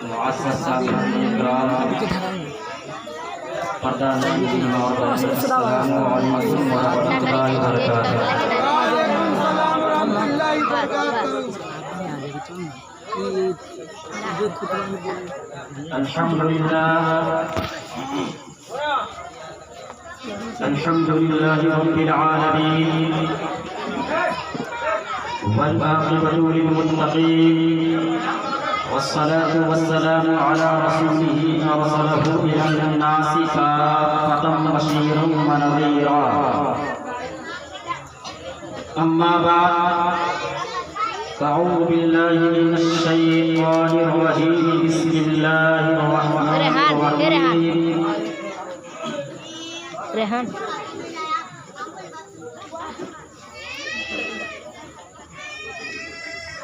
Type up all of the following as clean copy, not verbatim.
معزز سامعین کرام، پردہ نشین اور السلام علیکم ورحمۃ اللہ وبرکاتہ۔ الحمد لله رب العالمين والعاقبة للمتقين والصلاة والسلام على رسوله أرسله إلى الناس كافة بشيرا ونذيرا، أما بعد فأعوذ بالله من الشيطان الرجيم، بسم الله الرحمن الرحيم۔ ریحان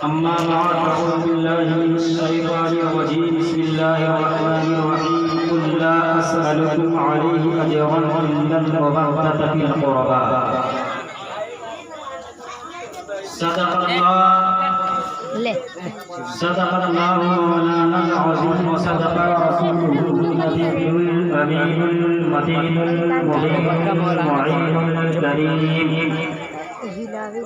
أما بعد أعوذ بالله من الشيطان الرجيم، بسم الله الرحمن الرحيم۔ قل لا أسألكم عليه أجرا إلا المودة في القربى، صدق الله مولانا العظيم، وصدق رسوله النبي الأمين المتين المبين المعين الكريم،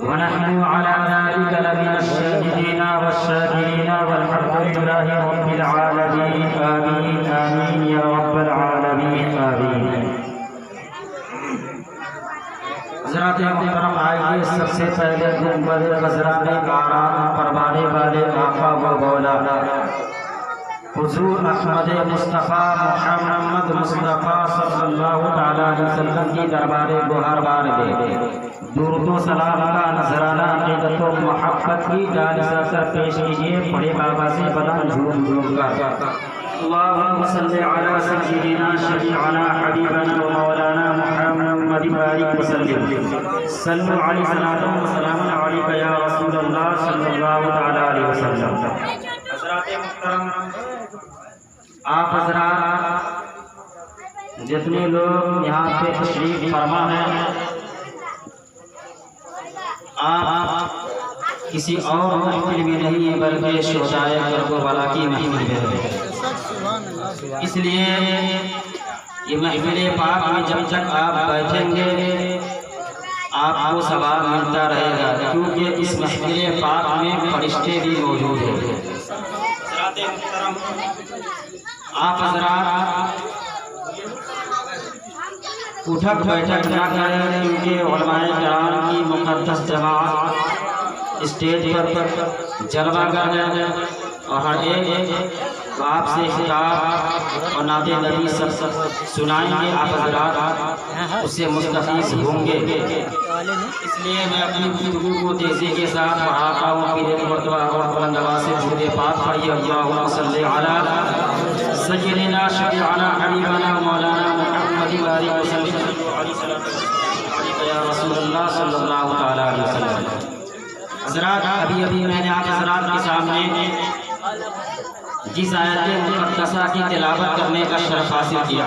ونحن على ذلك لمن الشاهدين والشاكرين، والحمد لله رب العالمين، آمين آمين يا رب العالمين، آمين۔ حضرات محترم، آئیے سب سے پہلے گنبد خضرا میں آرام فرمانے والے آقا و مولا حضور احمد مصطفیٰ محمد مصطفیٰ صلی اللہ علیہ وسلم کی دربار گوہر میں درود و سلام کا نذرانہ عقیدت و محبت کی جالسہ سر پیش کیجیے، بڑے بابا سے بلند جھوم جھوم کر۔ اللہم صلی علی سیدنا شفیعنا حبیبنا و مولانا محمد بارک وسلم، صلو علی صلاۃ و سلام علیک یا رسول اللہ صلی اللہ علیہ وسلم۔ حضرات محترم، آپ حضرات جتنے لوگ یہاں پہ تشریف فرما ہیں، آپ کسی اور محفل میں نہیں بلکہ شہدائے کربلا کی محفل میں ہیں، اس لیے یہ محفل پاک میں جب تک آپ بیٹھیں گے آپ کو ثواب ملتا رہے گا، کیونکہ اس محفل پاک میں فرشتے بھی موجود ہیں۔ حضرات محترم، آپ حضرات اٹھک بیٹھک نہ کریں، کیونکہ علماء کرام کی مقدس جماعت اسٹیج پر جلوہ گر ہے، اور ہر ایک آپ سے خطاب اور نعت نبی سب سنائیں گے، آپ حضرات اس سے مستفیض ہوں گے۔ اس لیے میں اپنی گفتگو کو تیزی کے ساتھ پڑھاتا ہوں، پھر ایک مرتبہ اور بلند آواز سے درود پاک پڑھیے، اللہم صلی علی سیدنا شفیعنا حبیبنا مولانا محمد بارک وسلم، یا رسول اللہ صلی اللہ علیہ وسلم۔ حضرات، ابھی میں نے آپ حضرات کے سامنے جس آیت مقدسہ کی تلاوت کرنے کا شرف حاصل کیا،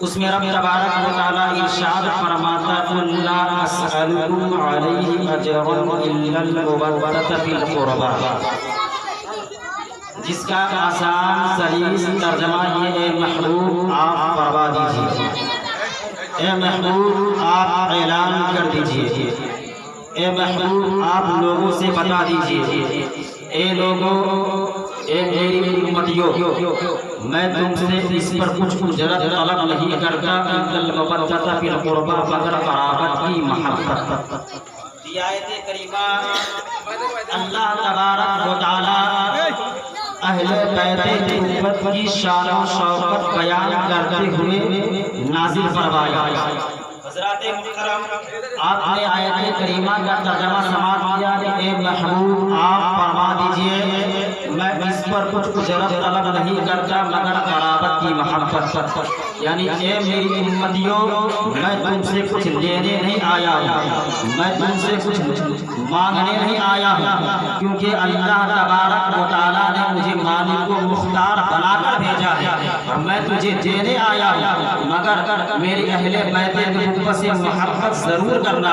اس میں رب تبارک و تعالی ارشاد فرماتا، قل لا اسألکم علیہ اجرا الا المودۃ فی القربى، جس کا آسان سلیس ترجمہ یہ ہے، محبوب آپ فرما دیجیے، اے محبوب آپ اعلان کر دیجیے، اے محبوب آپ لوگوں سے بتا دیجیے، اے لوگوں، اے میری امتیوں، میں تم سے اس پر کچھ اجرت طلب نہیں کرتا، الا المودۃ فی القربى، مگر قرابت کی محبت۔ یہ آیت کریمہ اللہ تبارک و تعالی اہل بیت نبوت کی شان و شوکت بیان کرتے ہوئے نازل فرمایا۔ حضرات محترم، آپ نے آیت کریمہ کا ترجمہ سماعت کیا کہ اے محبوب آپ فرما دیجئے میں اس پر کچھ اجرت طلب نہیں کرتا مگر قرابت کی محبت، یعنی اے میری امتیوں میں تم سے کچھ لینے نہیں آیا ہوں، میں تم سے کچھ مانگنے نہیں آیا ہوں، کیونکہ اللہ تبارک و تعالیٰ نے مجھے مالک و مختار بنا کر بھیجا ہے، اور میں میں تجھے دینے آیا ہوں، مگر میری اہل بیت نبوت سے محبت ضرور کرنا،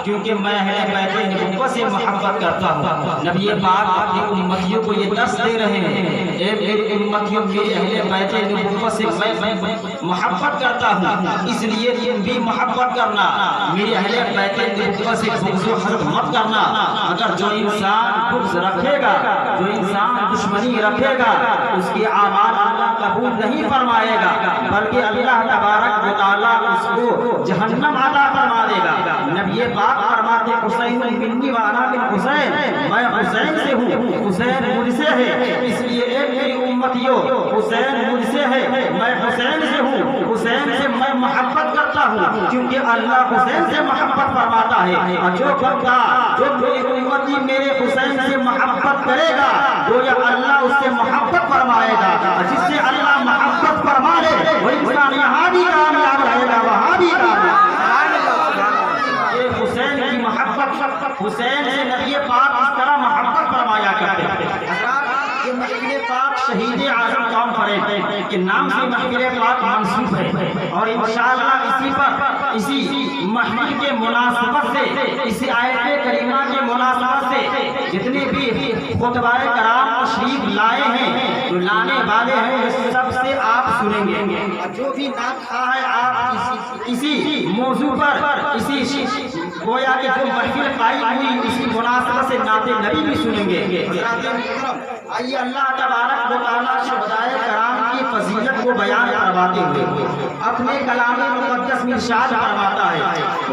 کیونکہ میں اہل بیت نبوت سے محبت کرتا ہوں۔ نبی پاک اپنی امتیوں کو یہ درس دے رہے ہیں، اے میری امتیوں، میری اہل بیت نبوت سے میں محبت کرتا ہوں، اس لیے تم بھی محبت کرنا، میری اہل بیت نبوت سے بغض و حسد مت کرنا۔ اگر جو انسان بغض رکھے گا، جو انسان دشمنی رکھے گا، اس کے اعمال اللہ قبول نہیں فرمائے گا، بلکہ اللہ تبارک و تعالیٰ اس کو جہنم عطا فرما دے گا۔ نبی پاک فرماتے حسین منی وانا من حسین، میں حسین سے ہوں، حسین مجھ سے ہے، اس لیے اے میری امتیوں، حسین مجھ سے ہے، میں حسین سے ہوں، حسین سے میں محبت کرتا ہوں، کیونکہ اللہ حسین سے محبت فرماتا ہے۔ اور جو بندہ، جو میری امتی میرے حسین سے محبت کرے گا، گویا اللہ اس سے محبت فرمائے گا، جس سے اللہ محبت فرما لے وہ انسان یہاں بھی کامیاب رہے گا، وہاں بھی کامیاب۔ حسین کی محبت، حسین سے نبی پاک اس طرح محبت فرمایا کرتے ہیں۔ یہ محفل پاک شہید اعظم کانفرنس کے نام سے محفل پاک منسوب ہے، اور انشاءاللہ اسی پر، اسی محفل کے مناسبت سے، اسی آیت کریمہ کے مناسبت سے جتنے بھی خطبہ کرام تشریف لائے ہیں، جو لانے والے ہیں، سب سے آپ سنیں گے، جو بھی نعت خواہ ہے آپ اسی موضوع پر، اسی گویا کہ جو محفل قائم ہوئی اسی مناسبت سے نعت نبی بھی سنیں گے۔ آئیے اللہ تبارک و تعالیٰ شہدائے کرام کی فضیلت کو بیان کرواتے ہوئے اپنے کلام مقدس میں ارشاد فرماتا ہے،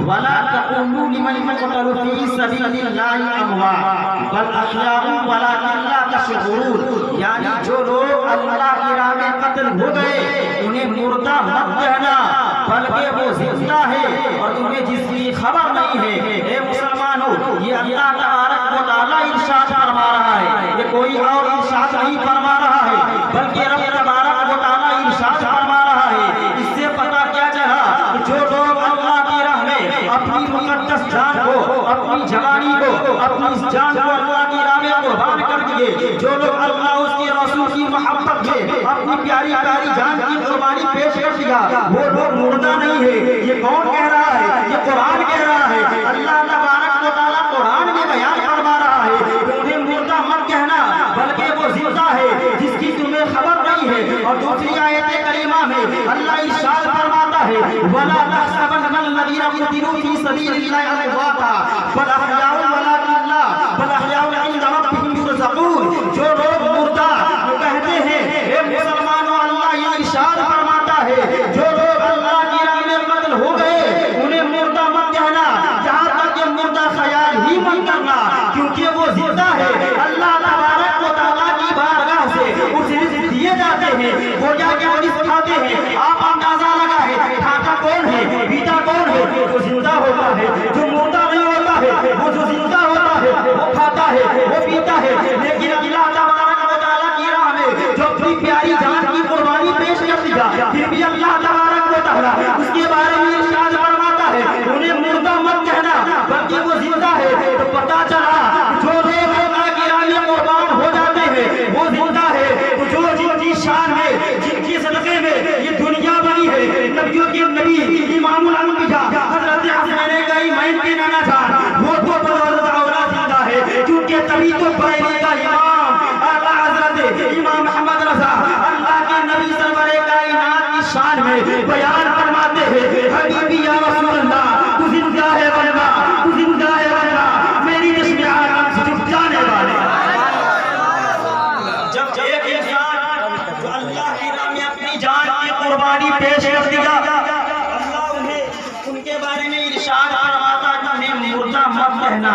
وَلَا تَقُولُوا لِمَنْ يُقْتَلُ فِي سَبِيلِ اللَّهِ أَمْوَاتٌ بَلْ أَحْيَاءٌ وَلَٰكِن لَّا تَشْعُرُونَ، یعنی جو لوگ اللہ کی راہ میں قتل ہو گئے انہیں مردہ مت کہنا، بلکہ وہ زندہ ہے اور تمہیں جس کی خبر نہیں ہے۔ اے مسلمانوں، یہ اللہ تبارک و تعالیٰ ارشاد فرما رہا ہے، یہ کوئی اور ارشاد نہیں فرما رہا ہے، بلکہ رب تبارک و تعالیٰ ارشاد فرما رہا ہے۔ اس سے پتہ کیا چلا کہ جو لوگ اللہ کی راہ میں اپنی مقدس جان کو، اپنی جوانی کو، اپنی جان کو اللہ کی راہ میں قربان کر دیے، جو لوگ اللہ اس کے رسول کی محبت میں اپنی پیاری پیاری جان کی قربانی پیش کر دیا، وہ لوگ مردہ نہیں ہے۔ یہ کون کہہ رہا ہے؟ یہ قرآن کہہ رہا ہے۔ اللہ تبارک و تعالیٰ قرآن میں بیان فرما رہا ہے، انہیں مردہ مت کہنا، بلکہ وہ زندہ ہے جس کی تمہیں خبر نہیں ہے۔ اور دوسری آیت کریمہ میں اللہ ارشاد فرماتا ہے، وَلَا تَحْسَبَنَّ الَّذِينَ قُتِلُوا فِي سَبِيلِ اللَّهِ أَمْوَاتًا بَلْ أَحْيَاءٌ وَلَٰكِن أَحْيَاءٌ عِندَ رَبِّهِمْ يُرْزَقُونَ۔ جو لوگ مردہ وہ کہتے ہیں، اے مسلمانوں، اللہ یہ ارشاد فرماتا ہے، جو لوگ اللہ کی راہ میں قتل ہو گئے انہیں مردہ مت کہنا، یہاں تک کہ مردہ خیال ہی مت کرنا، کیونکہ وہ زندہ ہے۔ اللہ تبارک و تعالیٰ کی بارگاہ سے اسے رزق دیے جاتے ہیں، گویا کہ وہ رزق کھاتے ہیں۔ آپ اندازہ لگائیں، کھاتا کون ہے، پیتا کون ہے؟ جو زندہ ہوتا ہے۔ جو مردہ نہیں ہوتا ہے، وہ جو زندہ ہوتا ہے وہ کھاتا ہے، وہ پیتا ہے۔ لیکن اللہ تبارک و تعالیٰ کی راہ میں جو اپنی پیاری جان کی قربانی پیش کر دیا، پھر بھی اللہ تبارک و تعالیٰ اس کے بارے میں ارشاد فرماتا ہے، انہیں مردہ مت کہنا، بلکہ وہ زندہ ہے۔ تو پتہ چلا جو لوگ اللہ کی راہ میں قربان ہو جاتے ہیں وہ زندہ ہے۔ تو جو جن کی شان میں، جن کی صدقے میں یہ دنیا بنی ہے، نبیوں کے نبی امام الانبیاء حضرت حسین کریمین کے نانا جان، وہ تو بدولت اولاد زندہ ہے، کیونکہ تبھی تو بریلی کا امام اعلیٰ حضرت امام محمد رضا اللہ کے نبی سرور کائنات کی شان میں بیان فرماتے ہیں، حبیبی یا رسول اللہ تو زندہ ہے واللہ، تو زندہ ہے واللہ، میری جسم عالم سے جھک جانے والے۔ جب ایک انسان جو اللہ کی راہ میں اپنی جان کی قربانی پیش کر دیا، اللہ انہیں ان کے بارے میں ارشاد فرماتا کہ انہیں مردہ مت کہنا،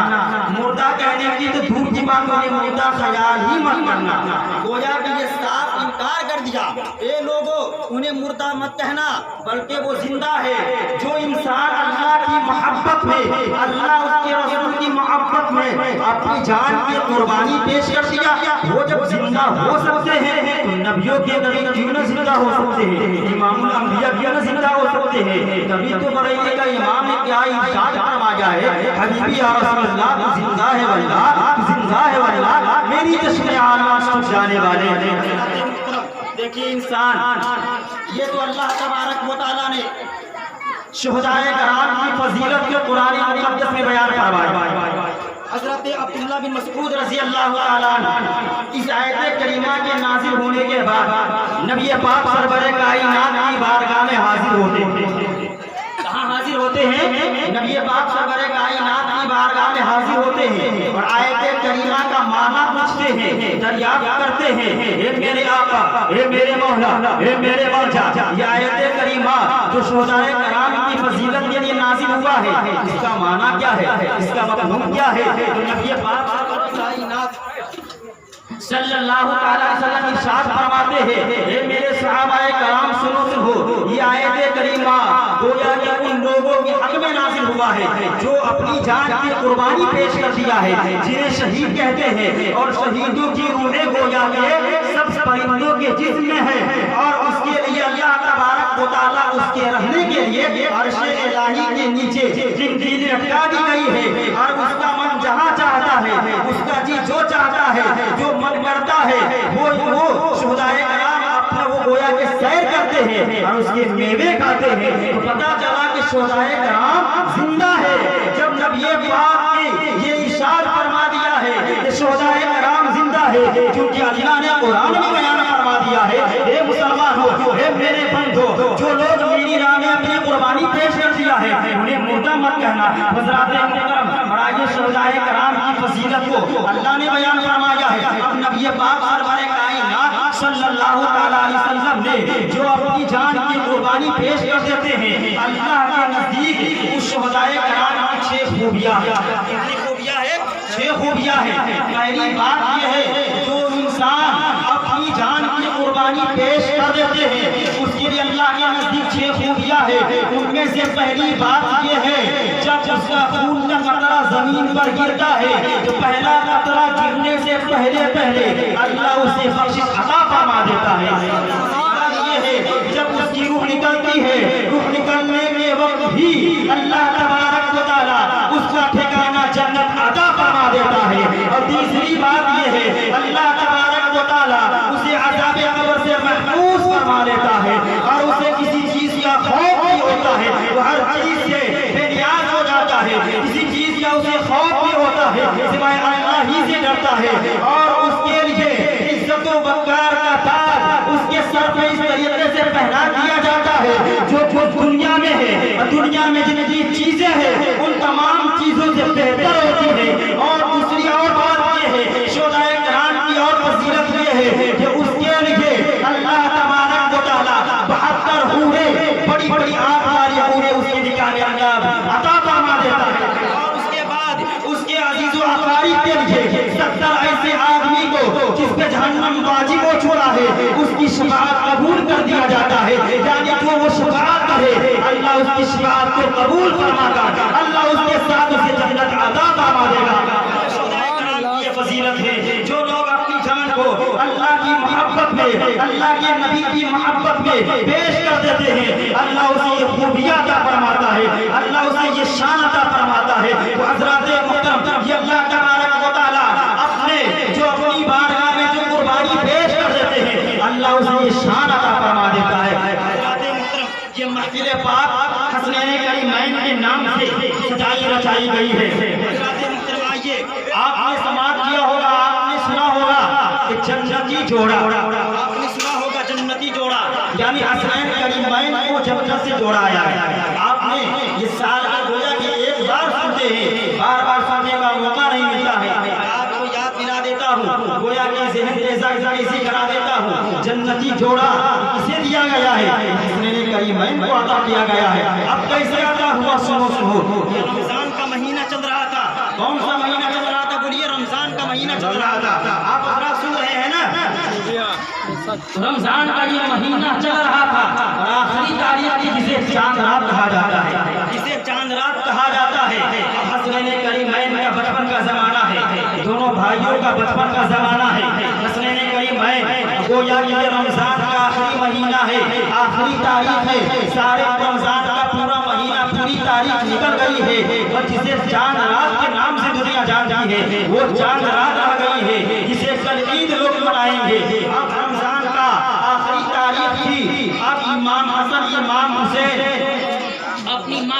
مردہ کہنے کی تو دھوپ کی بات، انہیں مردہ خیال ہی مت کرنا۔ گویا کہ یہ صاف انکار کر دیا، اے لوگوں انہیں مردہ مت کہنا، بلکہ وہ زندہ ہے۔ جو انسان اللہ کی محبت میں، اللہ اس کے رسول کی محبت میں اپنی جان کی قربانی پیش کر دیا، وہ جب زندہ ہو سکتے ہیں تو نبیوں کے نبی کیوں نہ زندہ ہو سکتے ہیں، امام الانبیاء کیوں نہ زندہ ہو سکتے ہیں؟ تبھی تو بریلی کا امام نے کیا ارشاد فرمایا ہے، حبیبی یا رسول اللہ تو زندہ ہے واللہ، تو زندہ ہے واللہ، میری چشم عالم سب جانے والے ہیں۔ دیکھیے انسان، یہ تو اللہ تبارک و تعالیٰ نے شہدائے کرام کی فضیلت کو قرآن مقدس میں بیان فرمایا۔ حضرت عبداللہ بن مسعود رضی اللہ تعالیٰ عنہ اس آیت کریمہ کے نازل ہونے کے بعد نبی پاک سرور کائنات کی بارگاہ میں حاضر ہوتے ہیں۔ کہاں حاضر ہوتے ہیں؟ نبی پاک سرور کائنات کی بارگاہ میں حاضر ہوتے ہیں اور آیت کریمہ کا معنی پوچھتے ہیں، دریافت کرتے ہیں، اے میرے آقا، اے میرے مولا، اے میرے مولا، یہ آیت کریمہ جو شہدائے کرام کی فضیلت کے لیے نازل ہوا ہے، اس کا معنی کیا ہے، اس کا مفہوم کیا ہے؟ تو نبی پاک سرور کائنات صلی اللہ علیہ وسلم ارشاد فرماتے ہیں، اے میرے صحابہ کرام سنو، یہ آیت کریمہ گویا کہ ان لوگوں کے حق میں نازل ہوا ہے جو اپنی جان کی قربانی پیش کر دیا ہے، جنہیں شہید کہتے ہیں، اور شہیدوں کی روحیں گویا کہ سب پرندوں کے جسم میں ہے، اور اس کے لیے اللہ تبارک و تعالیٰ اس کے رہنے کے لیے عرش الہی کے نیچے زندگی لٹکا دی گئی ہے، اور اس کا من جہاں چاہتا ہے، اس کا جی جو چاہتا ہے، جو من کرتا ہے وہ شہدائے کرام اپنا وہ گویا کہ سیر کرتے ہیں اور اس کے میوے کھاتے ہیں۔ تو پتہ چلا کہ شہدائے کرام زندہ ہے۔ جب نبی پاک نے یہ ارشاد فرما دیا ہے کہ شہدائے کرام زندہ ہے، کیونکہ اللہ نے قرآن میں بیان فرما دیا ہے، اے مسلمانوں، اے میرے بندو، جو لوگ میری راہ میں اپنی قربانی پیش کر دیا ہے انہیں مردہ مت کہنا۔ حضرات محترم، برائے شہدائے کرام کی فضیلت کو اللہ نے بیان فرمایا ہے۔ اب نبی پاک سرور کائنات صلی اللہ علیہ وسلم نے جو اپنی جان کی قربانی پیش کر دیتے ہیں، اللہ کے نزدیک اس شہدائے کرام کی 6 خوبیاں ہیں۔ کتنی خوبیاں ہیں؟ 6 خوبیاں ہیں۔ پہلی بات یہ ہے جو انسان اپنی جان کی قربانی پیش کر دیتے ہیں اس کے لیے اللہ کے نزدیک 6 خوبیاں ہیں۔ ان میں سے پہلی بات یہ ہے جب اس کا خون کا قطرہ زمین پر گرتا ہے تو پہلا قطرہ گرنے سے پہلے اللہ اسے بخشش عطا فرما دیتا ہے۔ یہ ہے جب اس کی روح نکلتی ہے، روح نکلنے کے وقت بھی اللہ تبارک و تعالیٰ اس کا ٹھکانہ جنت عطا فرما دیتا ہے۔ اور تیسری بات یہ ہے اللہ تبارک و تعالیٰ اسے عذاب قبر سے محفوظ فرما لیتا ہے اور اسے کسی چیز کا خوف نہیں ہوتا ہے، وہ ہر چیز سے بے نیاز ہو جاتا ہے، کسی چیز کا اسے خوف نہیں ہوتا ہے، سوائے اللہ ہی سے ڈرتا ہے، اور اس کے لیے عزت و وقار کا تاج اس کے سر پہ اس طریقے سے پہنا دیا جاتا ہے جو دنیا میں ہے، دنیا میں جتنی چیزیں ہیں ان تمام چیزوں سے بہتر ہوتی ہے۔ اور دوسری اور بات یہ ہے شہدائے کرام کی اور فضیلت یہ ہے کہ اس کے لیے اللہ تبارک و تعالیٰ 72 حوریں، بڑی بڑی آنکھ والی حوریں اس کے نکاح میں عطا فرما دیتا ہے۔ اور اس کے بعد اس کے عزیز و اقارب کے لیے 70 ایسے آدمی کو جس پہ جہنم واجب ہو چھوڑا ہے اس کی شفاعت قبول کر دیا جاتا ہے، یعنی جو وہ شفاعت کرے اللہ اس کی شفاعت کو قبول فرما گا، اللہ اس کے ساتھ اسے جنت عطا فرما دے گا۔ شہدائے کرام کی فضیلت ہے جو لوگ اپنی جان کو اللہ کی محبت میں، اللہ کے نبی کی محبت میں پیش کر دیتے ہیں، اللہ اسے یہ خوبیاں عطا فرماتا ہے، اللہ اسے یہ شان عطا فرماتا ہے۔ تو حضرات محترم، یہ اللہ تبارک و تعالیٰ اپنے جو اپنی بارگاہ میں جو قربانی پیش کر دیتے ہیں اللہ اسے یہ شان عطا فرما دیتا ہے۔ حضرات محترم، یہ محفل پاک حسنین کریمین کے نام سے سجائی رچائی گئی ہے۔ حضرات محترم، آئیے، آپ نے سماعت کیا ہوگا، آپ نے سنا ہوگا کہ جنتی جوڑا، آپ نے سنا ہوگا جنتی جوڑا، یعنی حسنین کریمین کو جنت سے جوڑا آیا ہے۔ آپ نے یہ سال کا گویا کہ ایک بار سنتے ہیں، بار بار سننے کا موقع نہیں ملتا ہے۔ آپ کو یاد دلا دیتا ہوں، گویا کہ ذہن ایسی کرا دیتا ہوں، جنتی جوڑا اسے دیا گیا ہے، حسنین کریمین کو عطا کیا گیا ہے۔ اب کیسے عطا ہوا؟ سنو رمضان کا مہینہ چل رہا تھا۔ کون سا مہینہ چل رہا تھا؟ بولیے، رمضان کا مہینہ چل رہا تھا۔ آپ حضرات سن رہے ہیں نا؟ رمضان کا یہ مہینہ چل رہا تھا اور آخری تاریخ کی جسے چاند رات کہا جاتا ہے، جسے چاند رات کہا جاتا ہے۔ اب حسنین کریمین کا بچپن کا زمانہ ہے، دونوں بھائیوں کا بچپن کا زمانہ ہے۔ حسنین کریمین گویا کہ یہ رمضان کا آخری مہینہ ہے، آخری تاریخ ہے، سارے رمضان کا پورا مہینہ پوری تاریخ نکل گئی ہے، اور جسے چاند رات کے نام سے دنیا جانتی ہے وہ چاند رات آ گئی ہے، جسے کل عید لوگ منائیں گے۔ اب رمضان کا آخری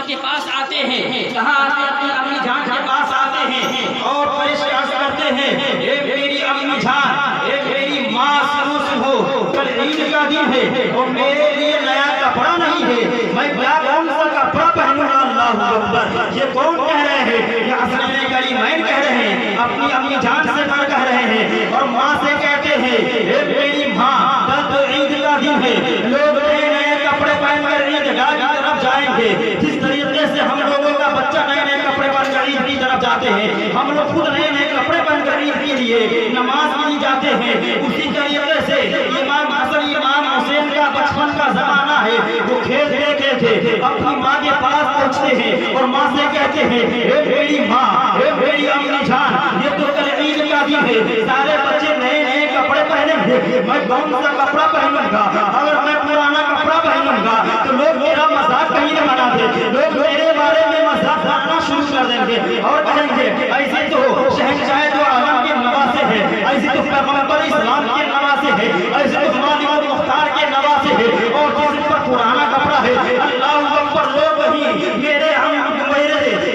کے پاس آتے ہیں، کہاں آتے ہیں؟ اپنی امی جان کے پاس آتے ہیں اور پریشان کرتے ہیں، اے میری امی جان، اے میری ماں، سنو کل عید کا دن ہے اور میرے لیے نیا کپڑا نہیں ہے، میں کیا کون سا کپڑا پہنوں گا؟ اللہ اکبر! یہ کون کہہ رہے ہیں؟ یہ حسنین کریمین کہہ رہے ہیں، اپنی امی جان سے کہہ رہے ہیں اور ماں سے کہتے ہیں، اے میری ماں، کل تو عید کا دن ہے، لوگ نئے نئے کپڑے پہن کر عیدگاہ کی طرف جائیں گے۔ جس طریقے سے ہم لوگوں کا بچہ نئے نئے کپڑے پہن کر عید کی طرف جاتے ہیں، ہم لوگ خود نئے نئے کپڑے پہن کر عید کے لیے نماز کے لیے جاتے ہیں، اسی طریقے سے امام حسن امام حسین کا بچپن کا زمانہ ہے، وہ کھیلتے کھیلتے اپنی ماں کے پاس پہنچتے ہیں اور ماں سے کہتے ہیں، اے میری ماں، اے میری امی جان، یہ تو کل عید کا دن ہے، سارے بچے نئے نئے کپڑے پہنیں گے، میں کون سا کپڑا پہنوں گا؟ اگر میں پرانا کپڑا پہنوں گا تو لوگ میرا مذاق کہیں نہ بنا دیں، لوگ میرے بارے میں مذاق کرنا شروع کر دیں گے اور کہیں گے ایسے تو شہنشاہ دو عالم کے نواسے ہیں، ایسے تو پیغمبر اسلام کے نواسے ہیں، ایسے تو مالک المختار کے نواسے ہیں، اور جس پر پرانا کپڑا ہے، اللہ اکبر! لوگ وہی میرے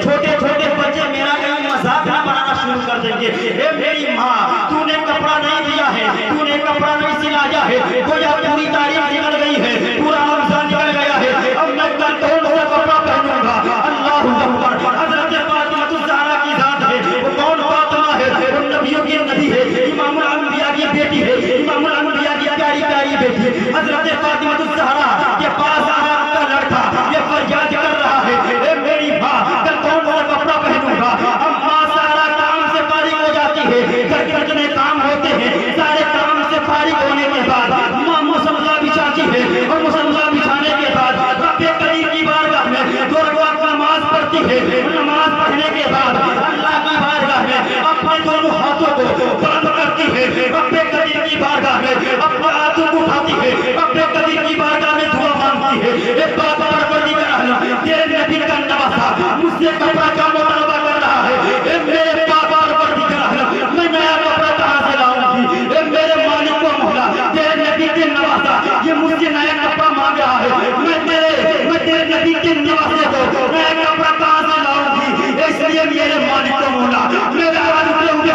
چھوٹے چھوٹے بچے میرا کہیں مذاق نہ بنانا شروع کر دیں گے۔ اے میری ماں، تو نے کپڑا نہیں دیا ہے، تو نے کپڑا نہیں سلایا ہے، گویا پوری تاریخ نکل گئی ہے، پورا رمضان نکل گیا ہے، اب میں کل کون سا کپڑا پہنوں گا؟ اللہ اکبر! حضرت فاطمہ الزہرا کی ذات ہے، وہ کون فاطمہ ہے؟ وہ نبیوں کی نبی ہے، امام الانبیاء کی بیٹی ہے، امام الانبیاء کی پیاری پیاری بیٹی ہے۔ حضرت فاطمہ الزہرا کے پاس آیا آپ کا لڑکا، یہ فریاد کر رہا ہے، اے میری ماں، کل کون سا کپڑا پہنوں گا؟ اب ماں سارا کام سے فارغ ہو جاتی ہے، گھر کے جتنے کام ہوتے ہیں سارے کام سے فارغ ہونے کے بعد ماں مسلسلہ بچھاتی ہے اور مسلسلہ بچھانے کے بعد رب کریم کی بارگاہ میں 2 رکعت نماز پڑھتی ہے، نماز پڑھنے کے بعد اللہ کی بارگاہ میں اپنے دونوں ہاتھوں کو بلند کرتی ہے، رب کریم کی بارگاہ میں اپنے ہاتھوں کو اٹھاتی ہے، رب کریم کی بارگاہ میں دعا مانگتی ہے، اے بابا پروردگار، تیرے نبی کا نواسا مجھ سے کپڑا کا مطالبہ کر رہا ہے، اے میرے بابا پروردگار، میں نیا کپڑا کہاں سے لاؤں گی؟ اے میرے مالک و مولا، تیرے نبی کے نواسا یہ مجھ سے نیا کپڑا مانگ رہا ہے، میں تیرے نبی کے نواسے کو نیا کپڑا کہاں سے لاؤں گی؟ اس لیے میرے مالک و مولا میرے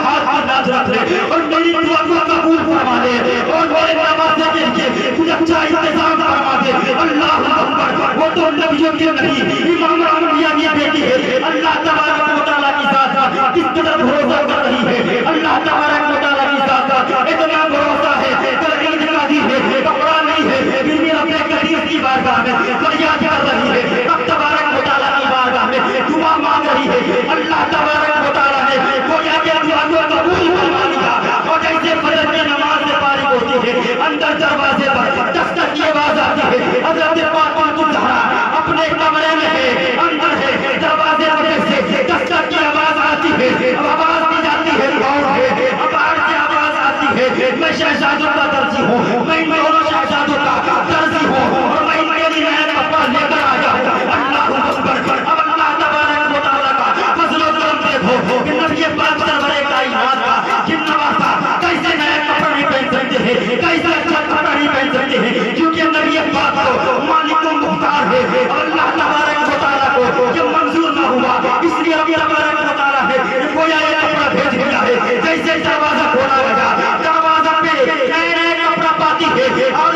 ہاتھ پر ناز رکھ لے اور میری دعا کو قبول فرما دے اور میرے نواسے کے لیے کچھ اچھا انتظام فرما دے۔ اللہ اکبر! وہ تو نبیوں کے نبی امام الانبیاء کی بیٹی ہے، اللہ تبارک و تعالیٰ کی ذات کا کس قدر بھروسہ کر رہی ہے، اللہ تبارک و تعالیٰ کی ذات کا اتنا بھروسہ ہے، کل عید کا دن ہے، کپڑا نہیں ہے، پھر بھی اپنے قدیر کی بارگاہ میں فریاد کر رہی ہے، رب تبارک و تعالیٰ کی بارگاہ میں دعا مانگ رہی ہے، اللہ تبارک و تعالیٰ نے گویا کہ دعا کو قبول فرما لیا اور جیسے فجر کی نماز سے فارغ ہوتی ہے اندر دروازے پر دستک کی آواز آتی ہے، حضرت فاطمہ الزہرا اپنے کمرے میں ہے، اندر ہے، دروازے پر سے دستک کی آواز آتی ہے، اب آواز دی جاتی ہے، کون ہے؟ اب باہر سے آواز آتی ہے، میں شہزادوں کا درزی ہوں، میں دونوں شہزادوں کا درزی ہوں اور میں میری نیا کپڑا لے کر آیا ہوں۔ اللہ اکبر! اب اللہ تبارک و تعالیٰ کا فضل و کرم دیکھو کہ نبی پاک سرور کائنات کا یہ نواسا کیسے نیا کپڑا نہیں پہن سکتے ہیں، کیسے اچھا کپڑا نہیں پہن سکتے ہیں، کیونکہ نبی پاک کو مالک المختار ہے اور اللہ تبارک و تعالیٰ کو یہ منظور نہ ہوا، اس لیے اب تبارک و تعالیٰ ہے گویا یہ کپڑا بھیج دیا ہے، جیسے دروازہ کھولا گیا دروازہ پہ نیا نیا کپڑا پاتی ہے اور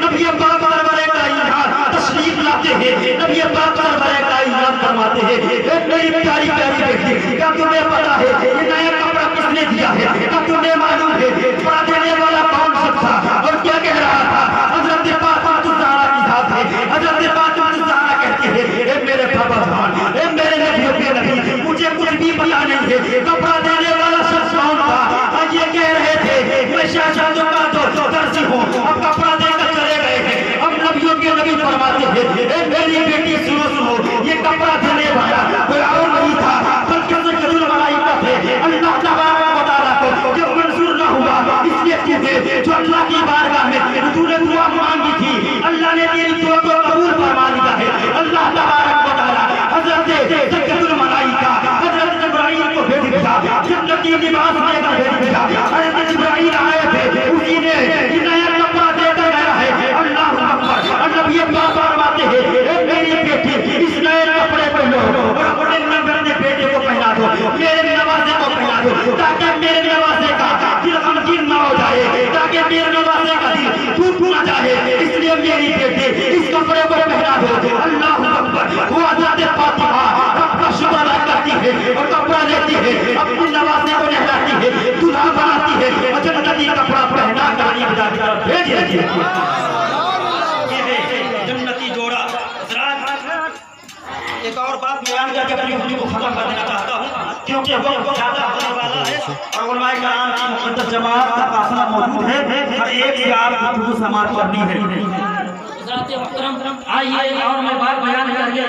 نبی پاک سرور کائنات تشریف لاتے ہیں، نبی پاک سرور کائنات فرماتے ہیں، میری پیاری پیاری بیٹی، کیا تمہیں پتا ہے یہ نیا کپڑا کس نے دیا ہے؟ کیا تمہیں معلوم ہے کپڑا دینے والا کون سا تھا اور کیا کہہ رہا تھا؟ حضرت فاطمہ الزہرا کی ذات ہے، حضرت فاطمہ الزہرا کہتی ہے، اے میرے بابا جان، اے میرے نبیوں کے نبی، مجھے کچھ بھی پتا نہیں ہے کپڑا دینے والا شخص کون تھا؟ یہ کہہ رہے تھے میں شہزادوں کا تو درزی ہوں، اب کپڑا دے کر چلے گئے ہیں، اب نبیوں کے نبی فرماتے ہیں، اے میری بیٹی سنو، یہ کپڑا دینے والا کوئی اور نہیں تھا بلکہ سید الملائکہ تھے، اللہ تبارک و تعالیٰ کو جب منظور نہ ہوا اس لیے چیزیں جو اللہ کی بارگاہ میں تو نے دعا مانگی تھی اللہ نے تیری دعا کو قبول فرما لیا ہے، اللہ تبارک و تعالیٰ حضرت سید الملائکہ حضرت جبرائیل کو بھیج دیا، جنتی لباس لے کر بھیج دیا، حضرت جبرائیل آئے تھے، اسی طرف بھیج دیجیے۔ یہ ہے جنتی جوڑا۔ ایک اور بات بیان کر کے اپنی گفتگو کو ختم کر دینا چاہتا ہوں کیونکہ وقت زیادہ ہونے والا ہے اور علماء کرام کی مقدس جماعت کا فاصلہ موجود ہے، ہر ایک سے آپ گفتگو سماعت کرنی ہے۔ حضرات محترم آئیے اور میں بات بیان کر کے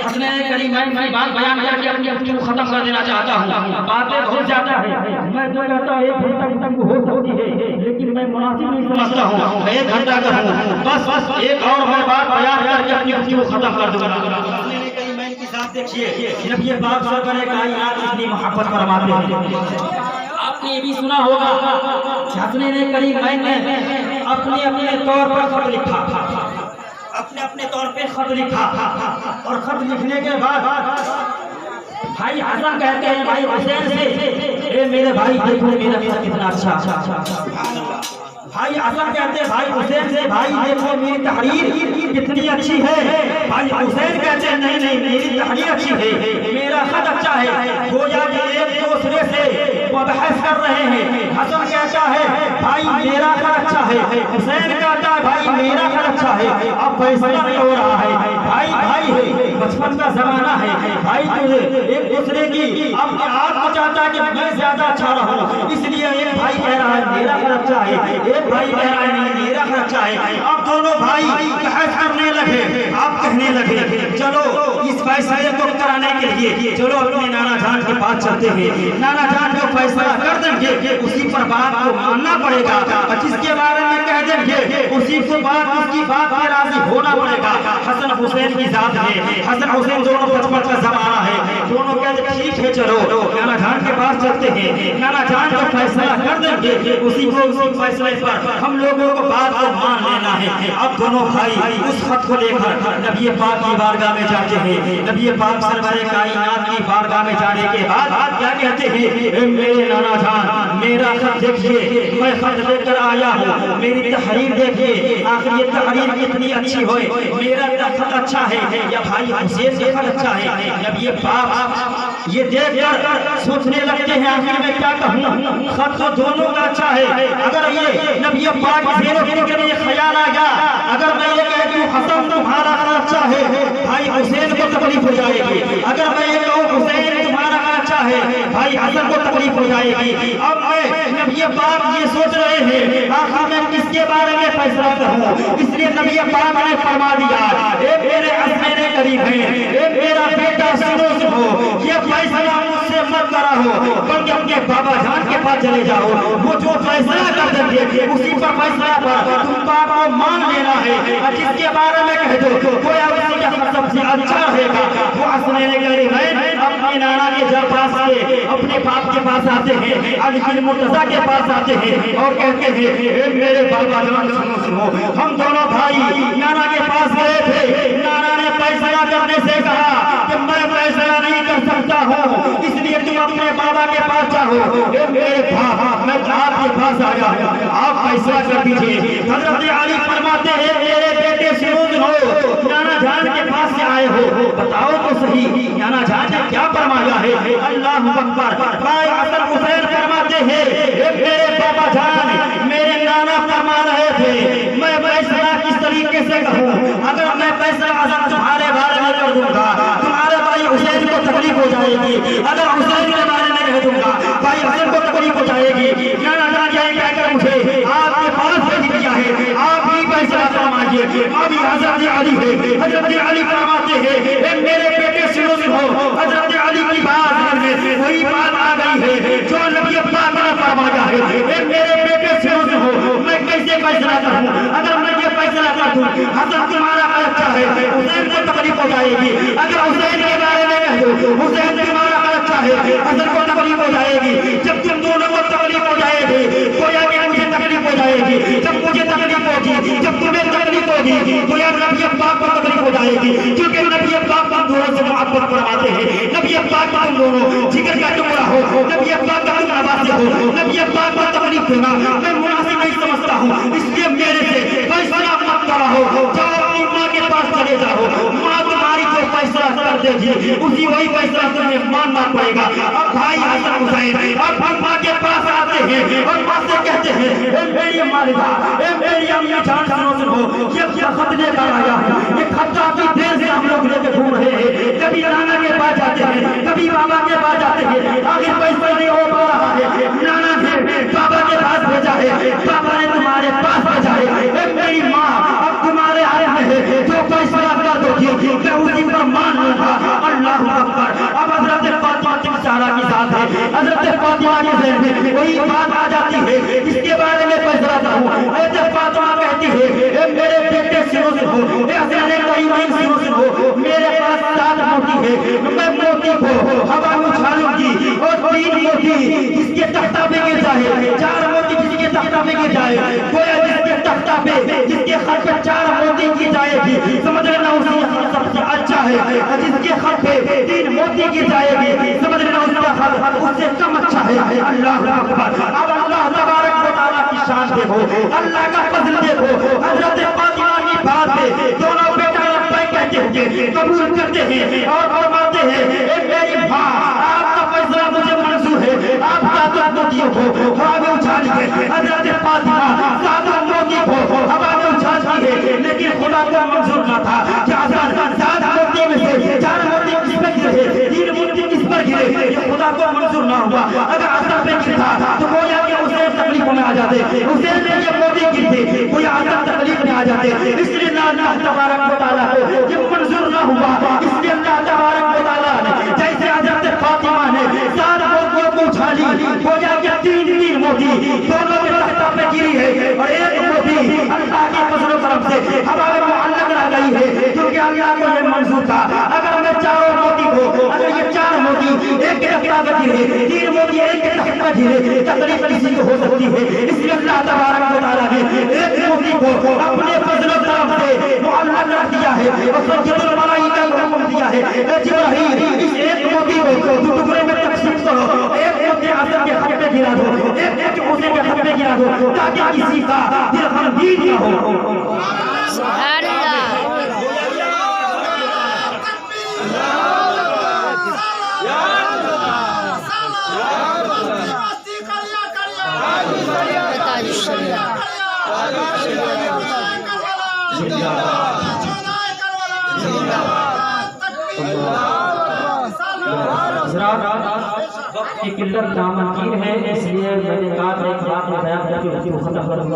حسنین کریمین میں بات بیان کر کے اپنی گفتگو ختم کر دینا چاہتا ہوں۔ باتیں بہت زیادہ ہیں، میں جو کہتا ہوں ایک گھنٹہ گفتگو ہو سکتی ہے لیکن میں مناسب نہیں سمجھتا ہوں ایک گھنٹہ کروں، بس ایک اور میں بات بیان کر کے اپنی گفتگو ختم کر دوں گا۔ دیکھیے نبی پاک سرور کائنات اتنی محبت فرماتے ہیں۔ آپ نے یہ بھی سنا ہوگا حسنین کریمین نے اپنے طور پر خط لکھا، اپنے طور پہ خط لکھا اور خط لکھنے کے بعد بھائی حسن کہتے ہیں بھائی حسین سے اے میرے بھائی دیکھو میرا خط کتنا اچھا۔ بھائی حسن کہتے ہیں بھائی حسین سے بھائی دیکھو میری تحریر کتنی اچھی ہے۔ بھائی حسین کہتے ہیں نہیں نہیں میری تحریر اچھی ہے، میرا خط اچھا ہے۔ گویا کہ ایک دوسرے سے بحث کر رہے ہیں۔ حسن کہتا ہے بھائی میرا خط اچھا ہے، حسین کہتا ہے بھائی میرا خط اچھا ہے۔ اب فیصلہ نہیں ہو رہا ہے، بھائی بھائی ہے، بچپن کا زمانہ ہے، بھائی تجھے ایک دوسرے کی اب آپ کو چاہتا ہے کہ میں زیادہ اچھا رہوں، اس لیے ایک بھائی کہہ رہا ہے میرا خط اچھا ہے، ایک بھائی کہہ رہا ہے نہیں میرا خط اچھا ہے۔ اب دونوں بھائی بحث کرنے لگے، آپ کہنے لگے چلو اس فیصلے کو کرانے کے لیے چلو اپنے نانا جان کے پاس چلتے ہیں، نانا جان جو فیصلہ کر دیں گے اسی پر بات کو ماننا پڑے گا، جس کے بارے میں کہہ دیں گے اسی کو بات اس کی بات میں راضی ہونا پڑے گا۔ حسن حسین کی ذات ہے، حسن حسین دونوں بچپن کا زمانہ ہے، دونوں کہتے ہیں ٹھیک ہے چلو نانا جان کے پاس چلتے ہیں، نانا جان جو فیصلہ کر دیں گے اسی فیصلے پر ہم لوگوں کو بات کو مان لینا ہے۔ اب دونوں بھائی اس خط کو لے کر نبی پاک کی بارگاہ میں جاتے ہیں۔ نبی پاک سرور کائنات کی بارگاہ میں جانے کے بعد کیا کہتے ہیں اے میرے نانا جان میرا خط دیکھیے، میں خط لے کر آیا ہوں، میری تحریر دیکھیے آخر یہ تحریر کتنی اچھی ہوئے، میرا خط اچھا ہے یا بھائی حسین کا خط اچھا ہے۔ نبی پاک یہ دیکھ کر سوچنے لگتے ہیں آخر میں کیا کہوں، خط تو دونوں کا اچھا ہے، اگر یہ نبی پاک کے لیے خیال آ گیا اگر میں یہ کہہ دوں حسن تمہارا خط اچھا ہے بھائی حسین کو تکلیف ہو جائے گی، اگر میں یہ کہوں حسین تمہارا خط اچھا ہے بھائی حسن کو تکلیف ہو جائے گی۔ اب میں نبی پاک یہ سوچ رہے ہیں آخر میں کس کے بارے میں فیصلہ کروں، اس لیے نبی پاک نے فرما دیا اے میرے حسین کریمین اے میرا بیٹا سنو یہ فیصلہ مجھ سے مت کرا ہو بلکہ اپنے بابا جان کے پاس چلے جاؤ، وہ جو فیصلہ کر دیں گے اسی پر فیصلہ پر تم باپ کو مان لینا ہے، جس کے بارے میں کہہ دو کوئی اسی کا سب سے اچھا رہے گا۔ وہ حسنین کریمین اپنے نانا کے پاس سے اپنے باپ کے پاس آتے ہیں، علی بن مرتضیٰ کے پاس آتے ہیں اور کہتے ہیں اے میرے بابا جان سنو ہم دونوں بھائی نانا کے پاس گئے تھے، نانا نے فیصلہ کرنے سے کہا کہ میں فیصلہ نہیں کر سکتا ہوں اس لیے تم اپنے بابا کے پاس جاؤ۔ اے میرے باپ میں آپ کے پاس آیا ہوں، آپ فیصلہ کر دیجئے۔ حضرت علی فرماتے ہیں میرے بیٹے سنو نانا جان کے پاس سے آئے ہو بتاؤ تو صحیح نانا جان نے کیا فرمایا ہے۔ اللہ اکبر۔ بھائی حسن حسین فرماتے ہیں اے میرے بابا جان میرے نانا فرما رہے تھے میں فیصلہ کس طریقے سے کہوں، اگر میں فیصلہ حسن تمہارے بارے میں کر دوں گا تمہارے بھائی حسین کو تکلیف ہو جائے گی، اگر حسین کے بارے میں کہہ دوں گا بھائی حسن کو تکلیف ہو جائے گی۔ نانا جان یہ کہہ کر مجھے آپ کے پاس بھیج دیا ہے، آپ ہی فیصلہ فرمائیے۔ ابھی حضرت علی ہے، حضرت علی فرماتے ہیں اے میرے بیٹے سنو حضرت علی کی بات میں وہی بات آ گئی ہے جو نبی پاک نے فرمایا ہے۔ اے میرے بیٹے سنو میں کیسے فیصلہ کروں، اگر میں یہ فیصلہ کر دوں حسن تمہارا اچھا ہے حسین کو تکلیف ہو جائے گی، اگر حسین کے بارے میں کہہ دوں حسین تمہارا اچھا ہے حسن کو تکلیف ہو جائے گی۔ جب تم دونوں کو تکلیف ہو جائے گی گویا کہ مجھے تکلیف ہو جائے گی، جب مجھے تکلیف ہوگی جب تمہیں تکلیف ہوگی گویا نبی پاک کو تکلیف ہو جائے گی، کیونکہ نبی پاک ہم دونوں سے محبت فرماتے ہیں۔ نبی پاک تم دونوں جگر کا ٹکڑا ہو، نبی پاک تم نواسے ہو، نبی پاک کو تکلیف دینا میں مناسب نہیں سمجھتا ہوں، اس لیے میرے سے فیصلہ مت کراؤ، جاؤ اپنی ماں کے پاس چلے جاؤ، ماں تمہاری جو فیصلہ کر دے گی اسی وہی فیصلہ تمہیں ماننا پڑے گا۔ اب بھائی حسن حسین اب ہم ماں کے پاس آتے ہیں اور ماں سے کہتے ہیں اے میری والدہ اے میری امی جان سنو یہ خط لے کر آیا ہے، یہ خط کافی دیر سے ہم لوگ لے کے گھوم رہے ہیں، کبھی نانا کے پاس جاتے ہیں، کبھی بابا کے پاس جاتے ہیں، آخر پیسہ نہیں ہو پا رہا ہے، نانا نے بابا کے پاس بھیجا ہے، بابا نے تمہارے پاس بھیجا ہے، اے میری ماں اب تمہارے ہاتھ میں ہے، جو فیصلہ کر دو گی میں اسی پر مان لوں گا۔ اللہ اکبر۔ اب حضرت فاطمہ کی سارا کی ساتھ ہے، حضرت فاطمہ کے ذہن میں وہی بات آ جاتی ہے جس کے بارے میں فیصلہ کروں۔ حضرت فاطمہ کہتی ہے اے میرے بیٹے سنو، اے حضرت قیوم سنو، میرے پاس 7 موتی ہے، میں موتی کو ہوا میں اچھالوں گی اور 3 موتی جس کے تختہ پہ گر جائے، 4 موتی جس کے تختہ پہ گر جائے، گویا جس کے تختہ پہ جس کے خط پہ 4 موتی کی جائے گی، سمجھ لینا اسی سب سے اچھا ہے، جس کے خط پہ 3 موتی کی جائے گی، سمجھ لینا اس کا خط اس سے کم اچھا ہے۔ اللہ اکبر۔ اب اللہ تبارک و تعالیٰ کی شان دیکھو، اللہ کا فضل دیکھو، حضرت فاطمہ کی بات پہ دونوں بیٹا لبیک کہتے ہوئے قبول کرتے ہیں اور فرماتے ہیں اے میری ماں آپ کا فیصلہ مجھے منظور ہے، آپ کا موتیوں کو ہوا میں اچھالیے۔ حضرت فاطمہ 7 موتی کو ہوا میں اچھالتی ہے، لیکن خدا کو منظور نہ تھا کہ 7 موتی میں سے 4 موتی کس پر گرے، 3 موتی کس پر گرے، یہ خدا کو منظور نہ ہوا۔ اگر حسن پہ گرتا تو گویا کہ اسے تکلیف میں آ جاتے، اسے یہ موتی گرتے گویا حسن تکلیف میں آ جاتے، اس لیے اللہ تبارک و تعالیٰ کو یہ منظور نہ ہوا، اس لیے اللہ تبارک و تعالیٰ نے جیسے حضرت فاطمہ نے 7 موتیوں کو اچھالی، گویا کہ 3 موتی دونوں کے تختہ پہ گری ہے اور 1 موتی اللہ کے فضل و کرم سے ہوا میں معلق رہ گئی ہے، کیونکہ اللہ کو یہ منظور تھا اگر میں 4 موتی کو اگر یہ 4 موتی ایک کے تختہ پہ گرے، 3 موتی ایک کے تختہ پہ گرے، تکلیف کسی کو ہو سکتی ہے، اس لیے اللہ تبارک و تعالیٰ نے 1 موتی کو اپنے فضل و کرم سے معلق رکھ دیا ہے اور سید الملائکہ کو حکم دیا ہے اے جبرائیل اس 1 موتی کو 2 ٹکڑے میں تقسیم کرو، 1 موتی حسن کے خط پہ گرا دو، 1 حسین کے خط پہ گرا دو، تاکہ کسی کا دل غمگین نہ ہو۔ سبحان اللہ۔ وقت کی قلت ناممکن ہے، اس لیے میں نے کہا ایک بات میں بیان کر کے گفتگو ختم کروں،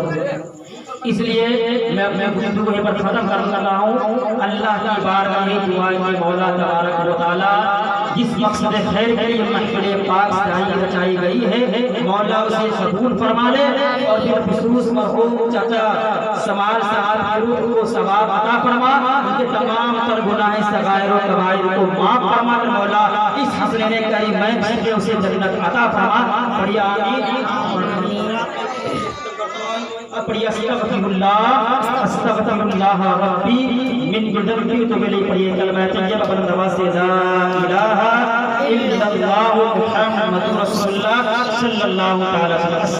اس لیے میں اپنے گفتگو کو یہیں پر ختم کر رہا ہوں۔ اللہ کی بارگاہ میں دعا ہے کہ مولا تبارک و تعالیٰ جس مقصد خیر کے لیے محفل پاک رچائی گئی ہے مولا اسے قبول فرما لے اور پھر خصوص مرحوم چچا سمال صاحب کی روح کو ثواب عطا فرما، ان کے تمام تر گناہ صغائر و کبائر کو معاف فرما کر مولا اس حسنین کریمین سے اسے جنت عطا فرما۔ پڑھیے آمین۔ پڑھیے استغفر اللہ ربی من ذنبی، تو میرے پڑھیے کلمہ طیبہ بلندواز سے لا الہ الا اللہ محمد رسول اللہ صلی اللہ تعالی وسلم۔